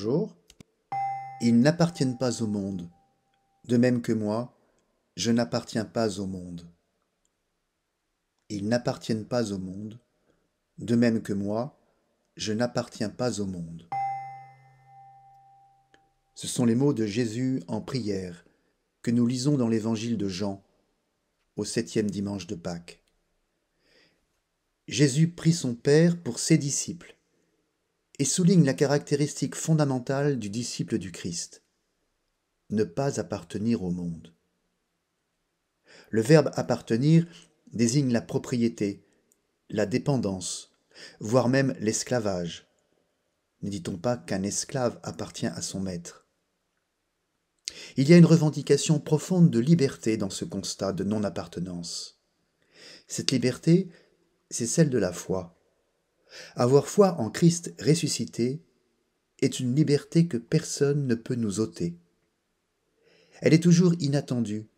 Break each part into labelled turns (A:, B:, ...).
A: Bonjour. Ils n'appartiennent pas au monde, de même que moi, je n'appartiens pas au monde. Ils n'appartiennent pas au monde, de même que moi, je n'appartiens pas au monde. Ce sont les mots de Jésus en prière que nous lisons dans l'évangile de Jean, au 7e dimanche de Pâques. Jésus prie son Père pour ses disciples et souligne la caractéristique fondamentale du disciple du Christ: ne pas appartenir au monde. Le verbe appartenir désigne la propriété, la dépendance, voire même l'esclavage. Ne dit-on pas qu'un esclave appartient à son maître? Il y a une revendication profonde de liberté dans ce constat de non-appartenance. Cette liberté, c'est celle de la foi. Avoir foi en Christ ressuscité est une liberté que personne ne peut nous ôter. Elle est toujours inattendue.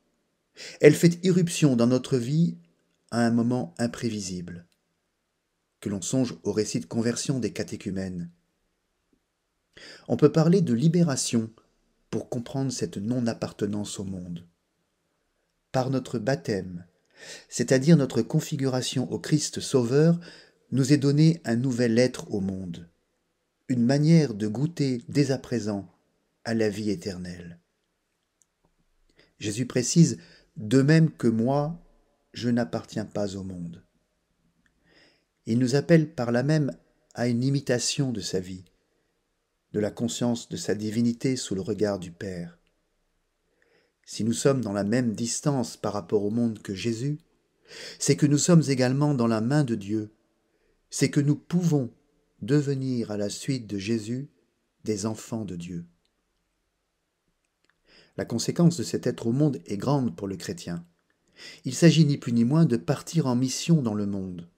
A: Elle fait irruption dans notre vie à un moment imprévisible. Que l'on songe au récit de conversion des catéchumènes. On peut parler de libération pour comprendre cette non-appartenance au monde. Par notre baptême, c'est-à-dire notre configuration au Christ Sauveur, nous est donné un nouvel être au monde, une manière de goûter dès à présent à la vie éternelle. Jésus précise « de même que moi, je n'appartiens pas au monde ». Il nous appelle par là même à une imitation de sa vie, de la conscience de sa divinité sous le regard du Père. Si nous sommes dans la même distance par rapport au monde que Jésus, c'est que nous sommes également dans la main de Dieu, c'est que nous pouvons devenir à la suite de Jésus des enfants de Dieu. La conséquence de cet être au monde est grande pour le chrétien. Il s'agit ni plus ni moins de partir en mission dans le monde.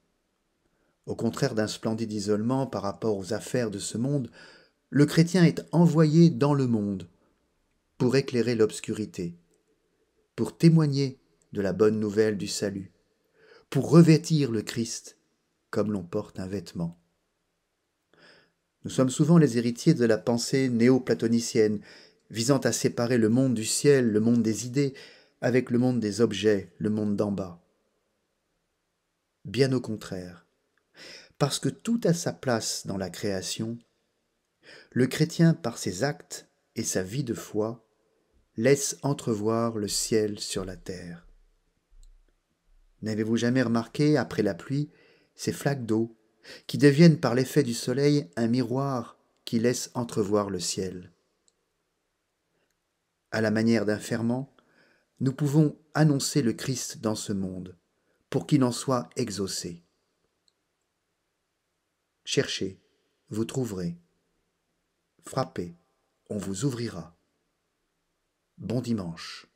A: Au contraire d'un splendide isolement par rapport aux affaires de ce monde, le chrétien est envoyé dans le monde pour éclairer l'obscurité, pour témoigner de la bonne nouvelle du salut, pour revêtir le Christ comme l'on porte un vêtement. Nous sommes souvent les héritiers de la pensée néo-platonicienne, visant à séparer le monde du ciel, le monde des idées, avec le monde des objets, le monde d'en bas. Bien au contraire, parce que tout a sa place dans la création, le chrétien, par ses actes et sa vie de foi, laisse entrevoir le ciel sur la terre. N'avez-vous jamais remarqué, après la pluie, ces flaques d'eau qui deviennent par l'effet du soleil un miroir qui laisse entrevoir le ciel? À la manière d'un ferment, nous pouvons annoncer le Christ dans ce monde, pour qu'il en soit exaucé. Cherchez, vous trouverez. Frappez, on vous ouvrira. Bon dimanche.